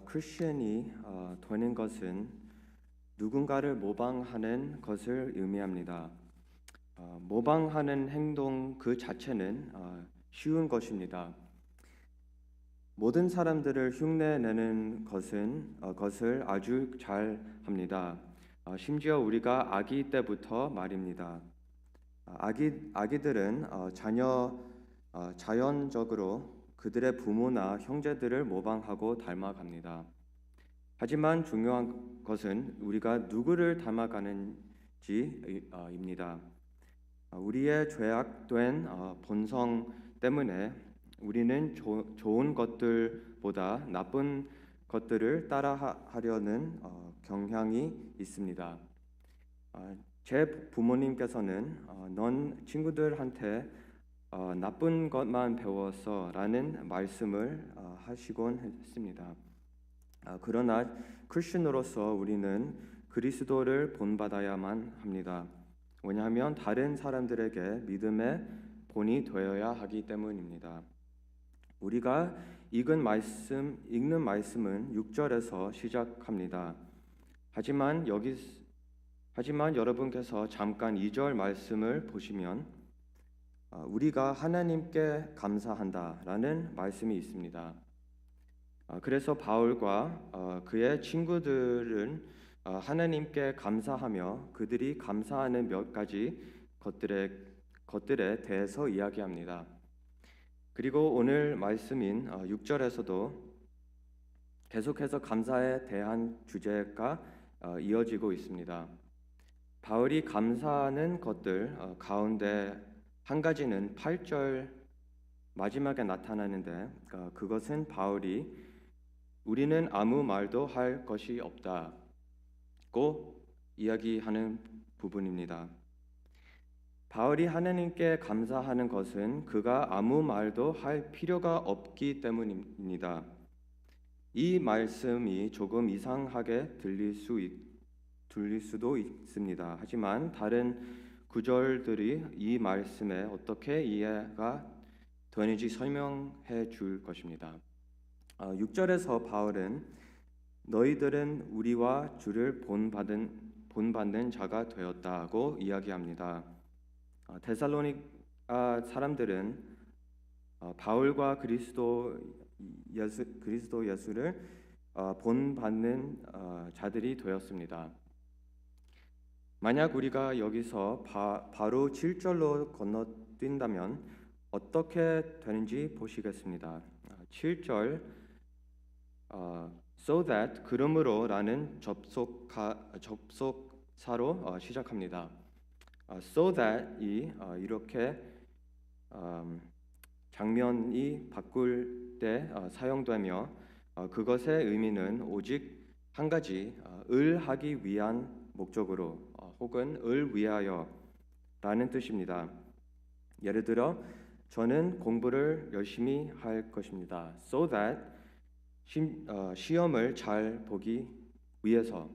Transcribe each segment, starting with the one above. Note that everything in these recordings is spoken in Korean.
크리스천이 되는 것은 누군가를 모방하는 것을 의미합니다. 모방하는 행동 그 자체는 쉬운 것입니다. 모든 사람들을 흉내내는 것을 아주 잘 합니다. 심지어 우리가 아기 때부터 말입니다. 아기들은 자연적으로 그들의 부모나 형제들을 모방하고 닮아갑니다. 하지만 중요한 것은 우리가 누구를 닮아가는지입니다. 우리의 죄악된 본성 때문에 우리는 좋은 것들보다 나쁜 것들을 따라하려는 경향이 있습니다. 제 부모님께서는 넌 친구들한테 나쁜 것만 배웠어라는 말씀을 하시곤 했습니다. 그러나 크리스천으로서 우리는 그리스도를 본받아야만 합니다. 왜냐하면 다른 사람들에게 믿음의 본이 되어야 하기 때문입니다. 우리가 읽는 말씀은 6절에서 시작합니다. 하지만 여러분께서 잠깐 2절 말씀을 보시면 우리가 하나님께 감사한다라는 말씀이 있습니다. 그래서 바울과 그의 친구들은 하나님께 감사하며 그들이 감사하는 몇 가지 것들에 대해서 이야기합니다. 그리고 오늘 말씀인 6절에서도 계속해서 감사에 대한 주제가 이어지고 있습니다. 바울이 감사하는 것들 가운데 한 가지는 8절 마지막에 나타나는데 그것은 바울이 우리는 아무 말도 할 것이 없다고 이야기하는 부분입니다. 바울이 하나님께 감사하는 것은 그가 아무 말도 할 필요가 없기 때문입니다. 이 말씀이 조금 이상하게 들릴 수도 있습니다. 하지만 다른 구절들이 이 말씀에 어떻게 이해가 되는지 설명해 줄 것입니다. 6절에서 바울은 너희들은 우리와 주를 본받는 자가 되었다고 이야기합니다. 데살로니가 사람들은 바울과 그리스도 예수를 본받는 자들이 되었습니다. 만약 우리가 여기서 바로 7절로 건너뛴다면 어떻게 되는지 보시겠습니다. 7절 so that 그러므로라는 접속사로 시작합니다. so that이 이렇게 장면이 바꿀 때 사용되며 그것의 의미는 오직 한 가지 을 하기 위한 목적으로 혹은 을 위하여라는 뜻입니다. 예를 들어 저는 공부를 열심히 할 것입니다. so that 시험을 잘 보기 위해서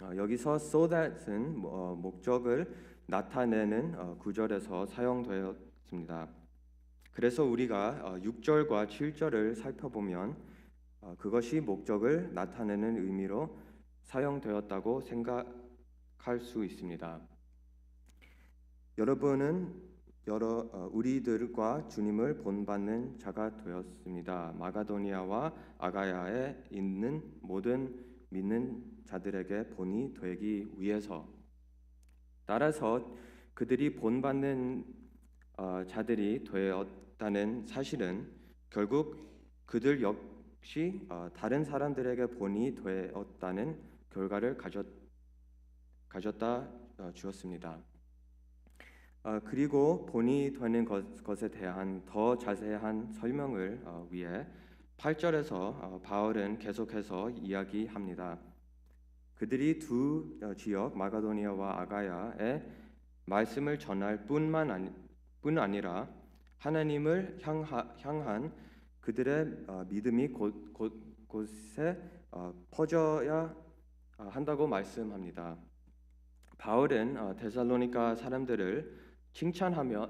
여기서 so that은 목적을 나타내는 구절에서 사용되었습니다. 그래서 우리가 6절과 7절을 살펴보면 그것이 목적을 나타내는 의미로 사용되었다고 생각할 수 있습니다. 여러분은 우리들과 주님을 본받는 자가 되었습니다. 마가도니아와 아가야에 있는 모든 믿는 자들에게 본이 되기 위해서 따라서 그들이 본받는 자들이 되었다는 사실은 결국 그들 역시 다른 사람들에게 본이 되었다는 결과를 가져다 주었습니다. 그리고 본이 되는 것에 대한 더 자세한 설명을 위해 8절에서 바울은 계속해서 이야기합니다. 그들이 두 지역 마가도니아와 아가야에 말씀을 전할 뿐 아니라 하나님을 향한 그들의 믿음이 곳곳에 퍼져야 한다고 말씀합니다. 바울은 데살로니가 사람들을 칭찬하며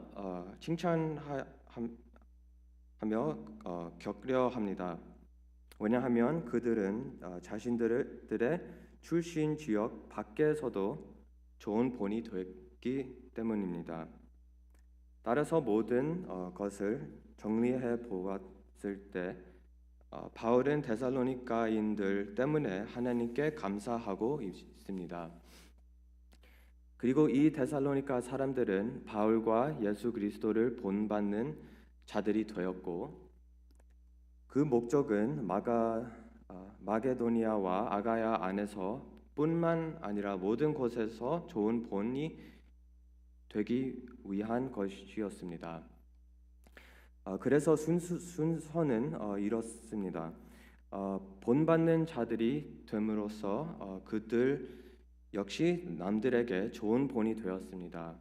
격려합니다. 왜냐하면 그들은 자신들의 출신 지역 밖에서도 좋은 본이 됐기 때문입니다. 따라서 모든 것을 정리해 보았을 때 바울은 데살로니가인들 때문에 하나님께 감사하고 있습니다. 그리고 이 데살로니가 사람들은 바울과 예수 그리스도를 본받는 자들이 되었고, 그 목적은 마게도니아와 아가야 안에서 뿐만 아니라 모든 곳에서 좋은 본이 되기 위한 것이었습니다. 그래서 순서는 이렇습니다. 본받는 자들이 됨으로써 그들 역시 남들에게 좋은 본이 되었습니다.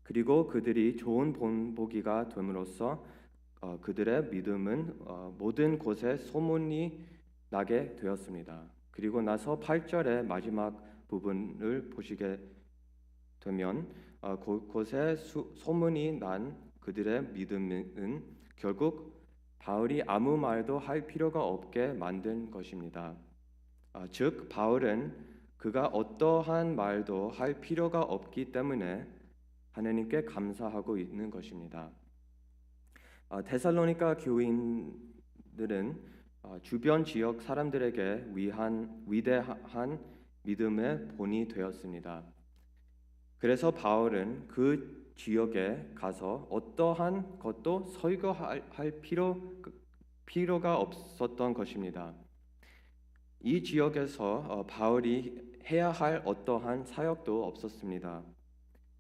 그리고 그들이 좋은 본보기가 됨으로써 그들의 믿음은 모든 곳에 소문이 나게 되었습니다. 그리고 나서 8절의 마지막 부분을 보시게 되면 곳곳에 소문이 난 그들의 믿음은 결국 바울이 아무 말도 할 필요가 없게 만든 것입니다. 즉 바울은 그가 어떠한 말도 할 필요가 없기 때문에 하나님께 감사하고 있는 것입니다. 데살로니가 교인들은 주변 지역 사람들에게 위대한 믿음의 본이 되었습니다. 그래서 바울은 그 지역에 가서 어떠한 것도 설교할 필요가 없었던 것입니다. 이 지역에서 바울이 해야 할 어떠한 사역도 없었습니다.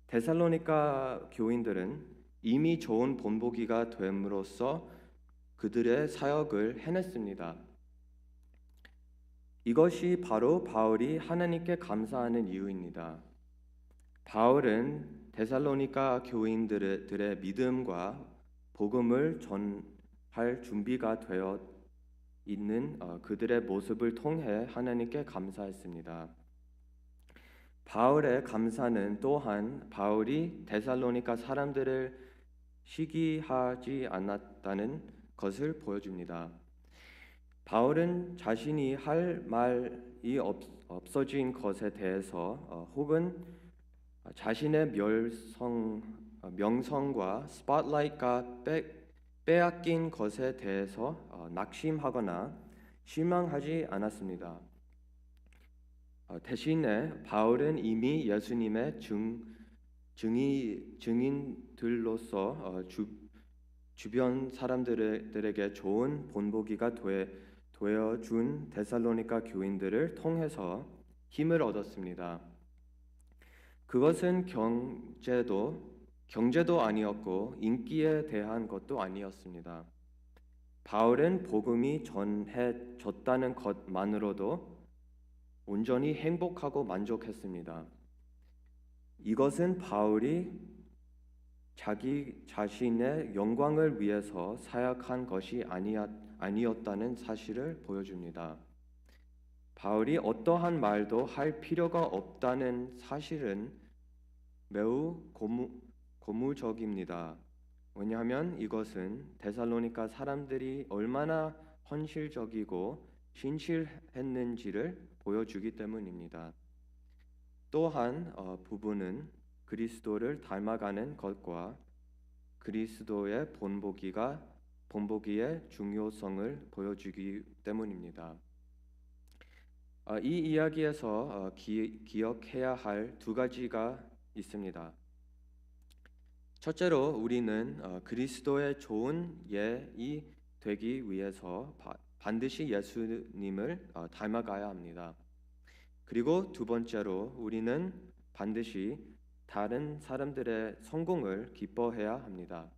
데살로니가 교인들은 이미 좋은 본보기가 됨으로써 그들의 사역을 해냈습니다. 이것이 바로 바울이 하나님께 감사하는 이유입니다. 바울은 데살로니가 교인들의 믿음과 복음을 전할 준비가 되어 있는 그들의 모습을 통해 하나님께 감사했습니다. 바울의 감사는 또한 바울이 데살로니가 사람들을 시기하지 않았다는 것을 보여줍니다. 바울은 자신이 할 말이 없어진 것에 대해서 혹은 자신의 명성과 스팟라이트가 빼앗긴 것에 대해서 낙심하거나 실망하지 않았습니다. 대신에 바울은 이미 예수님의 증인들로서 주변 사람들에게 좋은 본보기가 되어준 데살로니가 교인들을 통해서 힘을 얻었습니다. 그것은 경제도 아니었고 인기에 대한 것도 아니었습니다. 바울은 복음이 전해졌다는 것만으로도 온전히 행복하고 만족했습니다. 이것은 바울이 자기 자신의 영광을 위해서 사역한 것이 아니었다는 사실을 보여줍니다. 바울이 어떠한 말도 할 필요가 없다는 사실은 매우 고무적입니다. 왜냐하면 이것은 데살로니가 사람들이 얼마나 헌실적이고 신실했는지를 보여주기 때문입니다. 또한 부부는 그리스도를 닮아가는 것과 그리스도의 본보기의 중요성을 보여주기 때문입니다. 이 이야기에서 기억해야 할 두 가지가 있습니다. 첫째로 우리는 그리스도의 좋은 예이 되기 위해서 반드시 예수님을 닮아가야 합니다. 그리고 두 번째로 우리는 반드시 다른 사람들의 성공을 기뻐해야 합니다.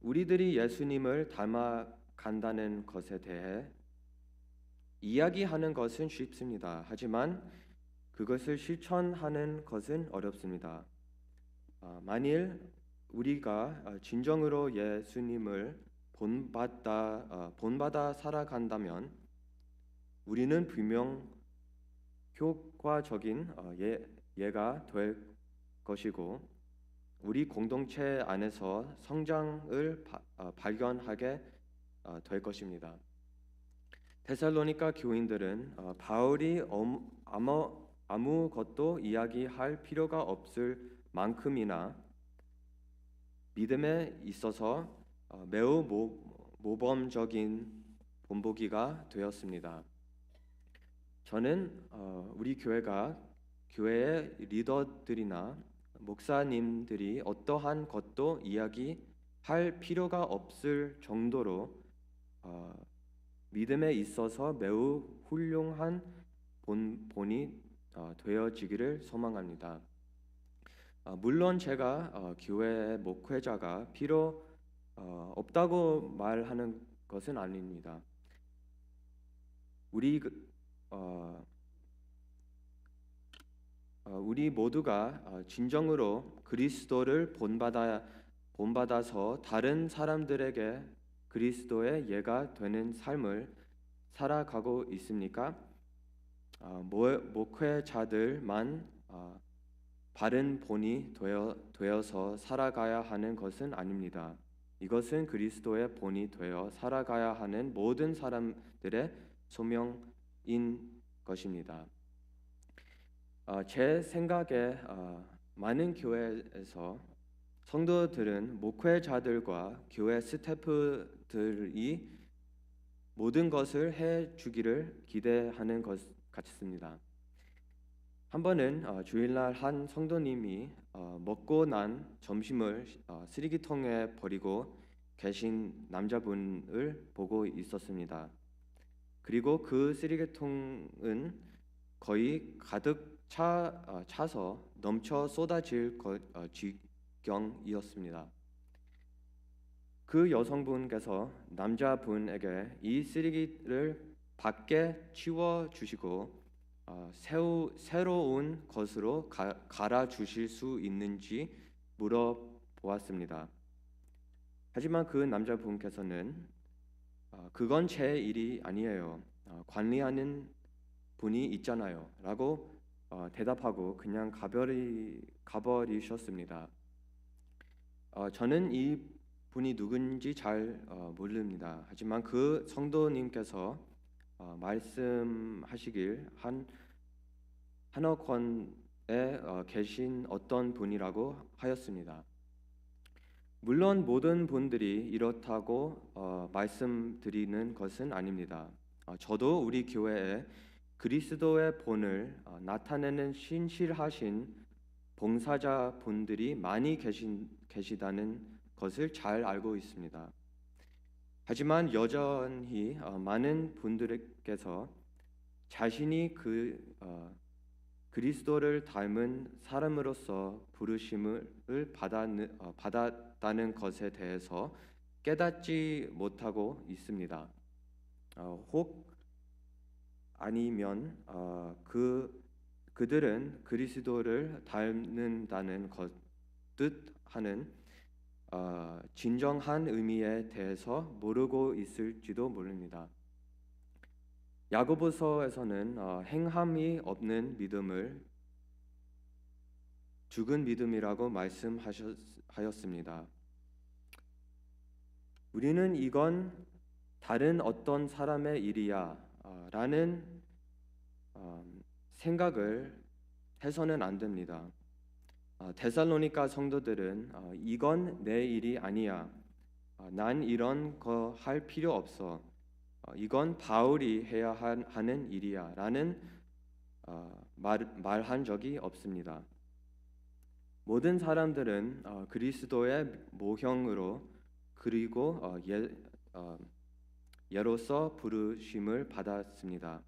우리들이 예수님을 닮아간다는 것에 대해 이야기하는 것은 쉽습니다. 하지만 그것을 실천하는 것은 어렵습니다. 만일 우리가 진정으로 예수님을 본받아 살아간다면 우리는 분명 효과적인 예가 될 것이고 우리 공동체 안에서 성장을 발견하게 될 것입니다. 데살로니가 교인들은 바울이 아무것도 이야기할 필요가 없을 만큼이나 믿음에 있어서 매우 모범적인 본보기가 되었습니다. 저는 우리 교회의 리더들이나 목사님들이 어떠한 것도 이야기할 필요가 없을 정도로 믿음에 있어서 매우 훌륭한 본이 되어지기를 소망합니다. 물론 제가 교회의 목회자가 필요 없다고 말하는 것은 아닙니다. 우리 모두가 진정으로 그리스도를 본받아서 다른 사람들에게 그리스도의 예가 되는 삶을 살아가고 있습니까? 목회자들만 바른 본이 되어서 살아가야 하는 것은 아닙니다. 이것은 그리스도의 본이 되어 살아가야 하는 모든 사람들의 소명인 것입니다. 제 생각에 많은 교회에서 성도들은 목회자들과 교회 스태프들이 모든 것을 해주기를 기대하는 것 같습니다. 한 번은 주일날 한 성도님이 먹고 난 점심을 쓰레기통에 버리고 계신 남자분을 보고 있었습니다. 그리고 그 쓰레기통은 거의 가득 차서 넘쳐 쏟아질 지경이었습니다. 그 여성분께서 남자분에게 이 쓰레기를 밖에 치워주시고 새로운 것으로 갈아주실 수 있는지 물어보았습니다. 하지만 그 남자분께서는 그건 제 일이 아니에요. 관리하는 분이 있잖아요. 라고 대답하고 그냥 가버리셨습니다. 저는 이 분이 누군지 잘 모릅니다. 하지만 그 성도님께서 말씀하시길 한옥원에 계신 어떤 분이라고 하였습니다. 물론 모든 분들이 이렇다고 말씀드리는 것은 아닙니다. 저도 우리 교회에 그리스도의 본을 나타내는 신실하신 봉사자분들이 많이 계시다는 것을 잘 알고 있습니다. 하지만 여전히 많은 분들께서 자신이 그리스도를 닮은 사람으로서 부르심을 받았다는 것에 대해서 깨닫지 못하고 있습니다. 혹 아니면 그들은 그리스도를 닮는다는 뜻하는 진정한 의미에 대해서 모르고 있을지도 모릅니다. 야고보서에서는 행함이 없는 믿음을 죽은 믿음이라고 말씀하였습니다. 우리는 이건 다른 어떤 사람의 일이야 라는 생각을 해서는 안 됩니다. 데살로니가 성도들은 이건 내 일이 아니야. 난 이런 거 할 필요 없어. 이건 바울이 해야 하는 일이야 라는 말한 적이 없습니다. 모든 사람들은 그리스도의 모형으로 그리고 예로서 부르심을 받았습니다.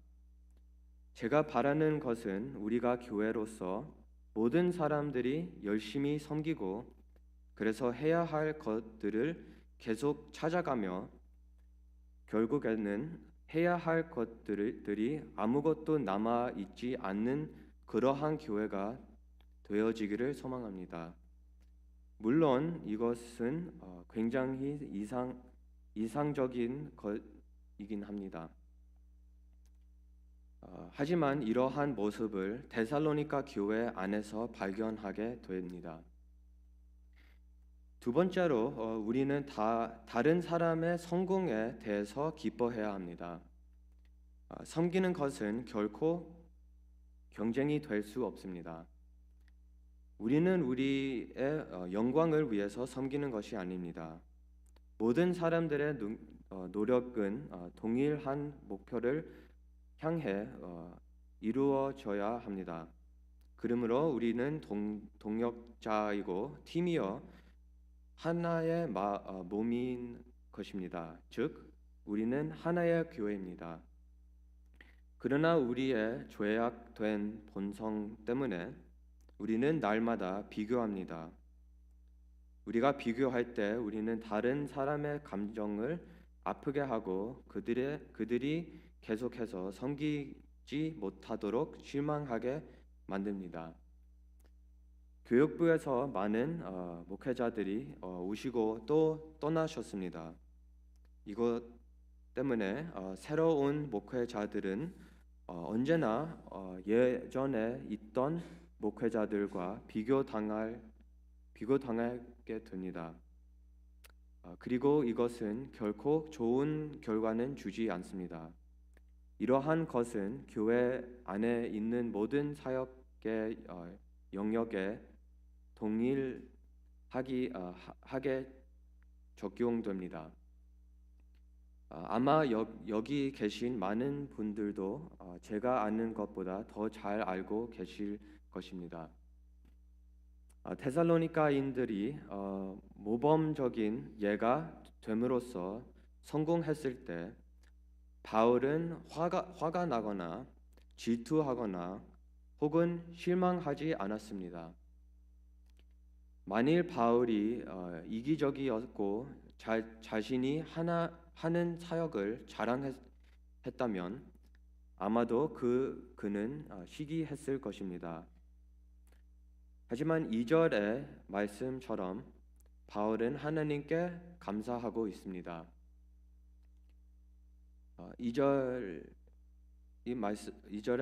제가 바라는 것은 우리가 교회로서 모든 사람들이 열심히 섬기고 그래서 해야 할 것들을 계속 찾아가며 결국에는 해야 할 것들이 아무것도 남아 있지 않는 그러한 교회가 되어지기를 소망합니다. 물론 이것은 굉장히 이상적인 것이긴 합니다. 하지만 이러한 모습을 데살로니가 교회 안에서 발견하게 됩니다. 두 번째로 우리는 다른 사람의 성공에 대해서 기뻐해야 합니다. 섬기는 것은 결코 경쟁이 될 수 없습니다. 우리는 우리의 영광을 위해서 섬기는 것이 아닙니다. 모든 사람들의 노력은 동일한 목표를 향해 이루어져야 합니다. 그러므로 우리는 동역자이고 팀이여 하나의 몸인 것입니다. 즉, 우리는 하나의 교회입니다. 그러나 우리의 죄악된 본성 때문에 우리는 날마다 비교합니다. 우리가 비교할 때 우리는 다른 사람의 감정을 아프게 하고 그들이 계속해서 섬기지 못하도록 실망하게 만듭니다. 교육부에서 많은 목회자들이 오시고 또 떠나셨습니다. 이것 때문에 새로운 목회자들은 언제나 예전에 있던 목회자들과 비교당하게 됩니다. 그리고 이것은 결코 좋은 결과는 주지 않습니다. 이러한 것은 교회 안에 있는 모든 사역의 영역에 동일하게 적용됩니다. 아마 여기 계신 많은 분들도 제가 아는 것보다 더 잘 알고 계실 것입니다. 데살로니가인들이 모범적인 예가 됨으로써 성공했을 때 바울은 화가 나거나 질투하거나 혹은 실망하지 않았습니다. 만일 바울이 이기적이었고 자신이 하는 사역을 자랑했다면 아마도 그는 시기했을 것입니다. 하지만 2절의 말씀처럼 바울은 하나님께 감사하고 있습니다. 2절의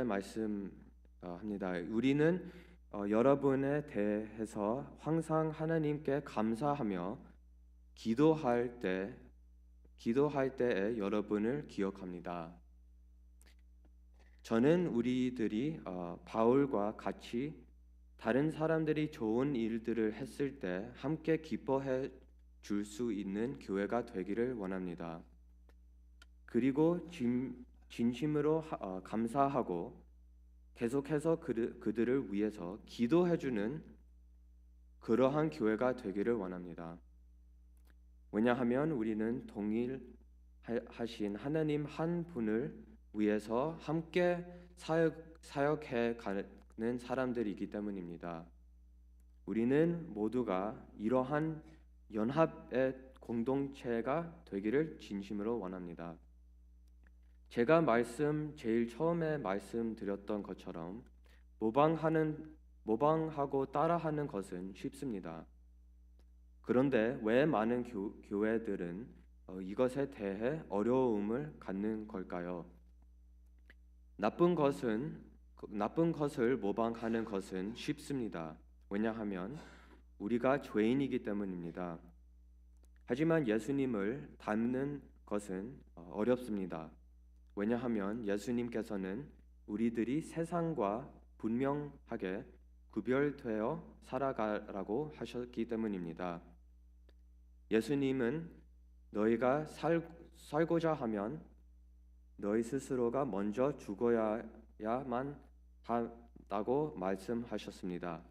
말씀합니다. 우리는 여러분에 대해서 항상 하나님께 감사하며 기도할 때에 여러분을 기억합니다. 저는 우리들이 바울과 같이 다른 사람들이 좋은 일들을 했을 때 함께 기뻐해 줄 수 있는 교회가 되기를 원합니다. 그리고 진심으로 감사하고 계속해서 그들을 위해서 기도해주는 그러한 교회가 되기를 원합니다. 왜냐하면 우리는 동일하신 하나님 한 분을 위해서 함께 사역해 가는 사람들이기 때문입니다. 우리는 모두가 이러한 연합의 공동체가 되기를 진심으로 원합니다. 제가 제일 처음에 말씀드렸던 것처럼 모방하고 따라하는 것은 쉽습니다. 그런데 왜 많은 교회들은 이것에 대해 어려움을 갖는 걸까요? 나쁜 것을 모방하는 것은 쉽습니다. 왜냐하면 우리가 죄인이기 때문입니다. 하지만 예수님을 닮는 것은 어렵습니다. 왜냐하면 예수님께서는 우리들이 세상과 분명하게 구별되어 살아가라고 하셨기 때문입니다. 예수님은 너희가 살고자 하면 너희 스스로가 먼저 죽어야만 한다고 말씀하셨습니다.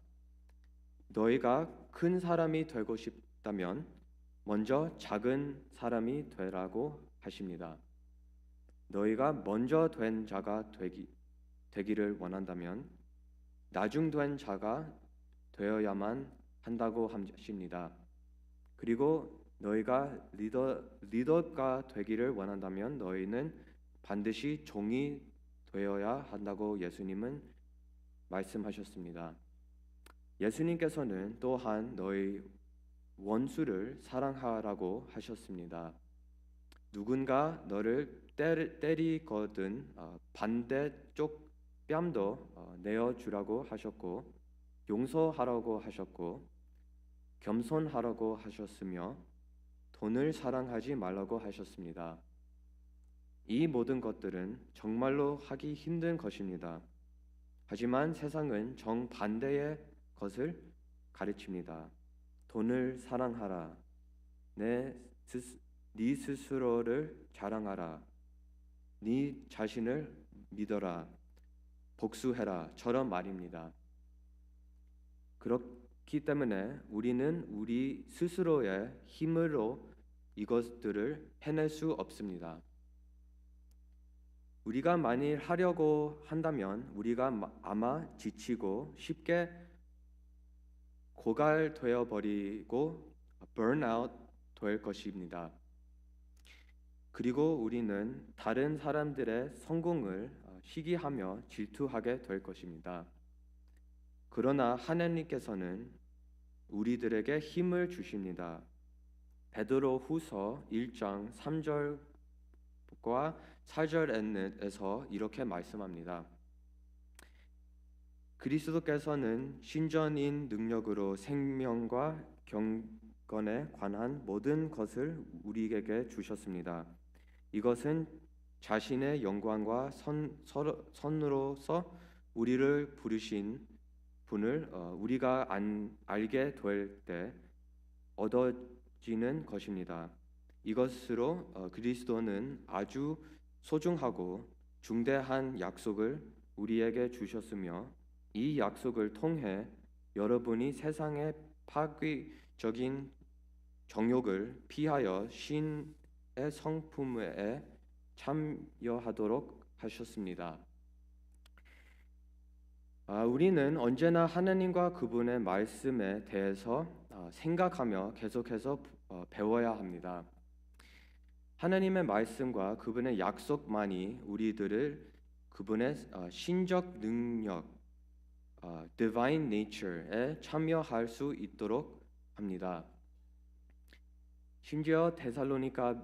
너희가 큰 사람이 되고 싶다면 먼저 작은 사람이 되라고 하십니다. 너희가 먼저 된 자가 되기를 원한다면 나중된 자가 되어야만 한다고 하십니다. 그리고 너희가 리더가 되기를 원한다면 너희는 반드시 종이 되어야 한다고 예수님은 말씀하셨습니다. 예수님께서는 또한 너희 원수를 사랑하라고 하셨습니다. 누군가 너를 때리거든 반대쪽 뺨도 내어주라고 하셨고 용서하라고 하셨고 겸손하라고 하셨으며 돈을 사랑하지 말라고 하셨습니다. 이 모든 것들은 정말로 하기 힘든 것입니다. 하지만 세상은 정반대의 것을 가르칩니다. 돈을 사랑하라. 네 스스로를 자랑하라. 네 자신을 믿어라. 복수해라.처럼 말입니다. 그렇기 때문에 우리는 우리 스스로의 힘으로 이것들을 해낼 수 없습니다. 우리가 만일 하려고 한다면 우리가 아마 지치고 쉽게 고갈되어 버리고 burnout 될 것입니다. 그리고 우리는 다른 사람들의 성공을 시기하며 질투하게 될 것입니다. 그러나 하나님께서는 우리들에게 힘을 주십니다. 베드로후서 1장 3절과 4절에서 이렇게 말씀합니다. 그리스도께서는 신전인 능력으로 생명과 경건에 관한 모든 것을 우리에게 주셨습니다. 이것은 자신의 영광과 선으로서 우리를 부르신 분을 우리가 알게 될 때 얻어지는 것입니다. 이것으로 그리스도는 아주 소중하고 중대한 약속을 우리에게 주셨으며 이 약속을 통해 여러분이 세상의 파괴적인 정욕을 피하여 신의 성품에 참여하도록 하셨습니다. 우리는 언제나 하나님과 그분의 말씀에 대해서 생각하며 계속해서 배워야 합니다. 하나님의 말씀과 그분의 약속만이 우리들을 그분의 신적 능력, divine nature에 참여할 수 있도록 합니다. 심지어 데살로니가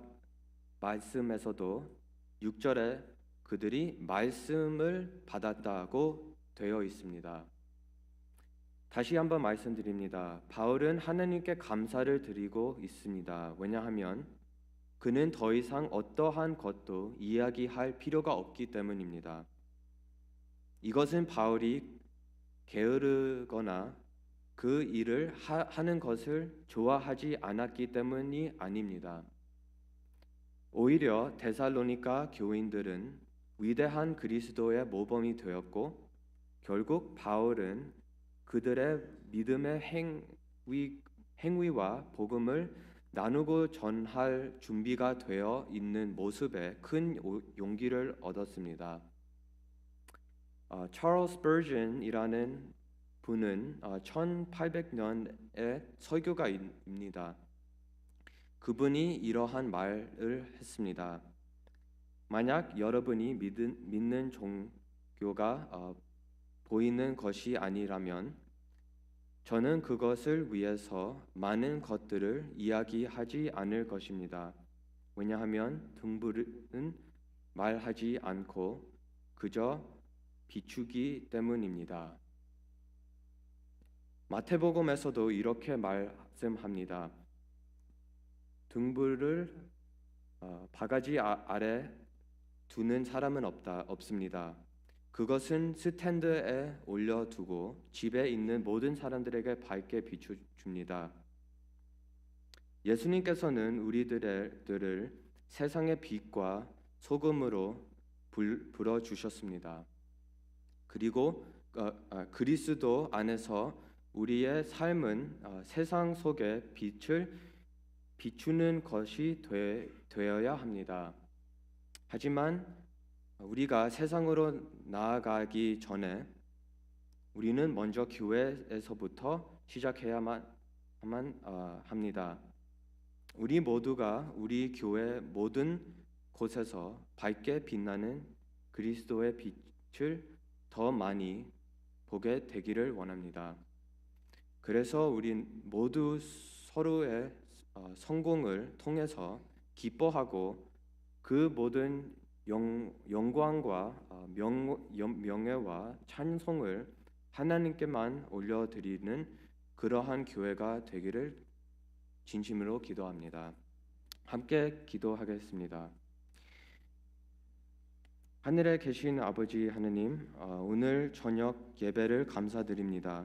말씀에서도 6절에 그들이 말씀을 받았다고 되어 있습니다. 다시 한번 말씀드립니다. 바울은 하나님께 감사를 드리고 있습니다. 왜냐하면 그는 더 이상 어떠한 것도 이야기할 필요가 없기 때문입니다. 이것은 바울이 게으르거나 그 일을 하는 것을 좋아하지 않았기 때문이 아닙니다. 오히려 데살로니가 교인들은 위대한 그리스도의 모범이 되었고 결국 바울은 그들의 믿음의 행위와 복음을 나누고 전할 준비가 되어 있는 모습에 큰 용기를 얻었습니다. 찰스 버전이라는 분은 1800년의 설교가입니다. 그분이 이러한 말을 했습니다. 만약 여러분이 믿는 종교가 보이는 것이 아니라면 저는 그것을 위해서 많은 것들을 이야기하지 않을 것입니다. 왜냐하면 등불은 말하지 않고 그저 비추기 때문입니다. 마태복음에서도 이렇게 말씀합니다. 등불을 바가지 아래 두는 사람은 없습니다. 그것은 스탠드에 올려두고 집에 있는 모든 사람들에게 밝게 비춰줍니다. 예수님께서는 우리들을 세상의 빛과 소금으로 불어주셨습니다. 그리고 그리스도 안에서 우리의 삶은 세상 속에 빛을 비추는 것이 되어야 합니다. 하지만 우리가 세상으로 나아가기 전에 우리는 먼저 교회에서부터 시작해야만 합니다. 우리 모두가 우리 교회 모든 곳에서 밝게 빛나는 그리스도의 빛을 더 많이 보게 되기를 원합니다. 그래서 우리 모두 서로의 성공을 통해서 기뻐하고 그 모든 영광과 명예와 찬송을 하나님께만 올려드리는 그러한 교회가 되기를 진심으로 기도합니다. 함께 기도하겠습니다. 하늘에 계신 아버지 하느님, 오늘 저녁 예배를 감사드립니다.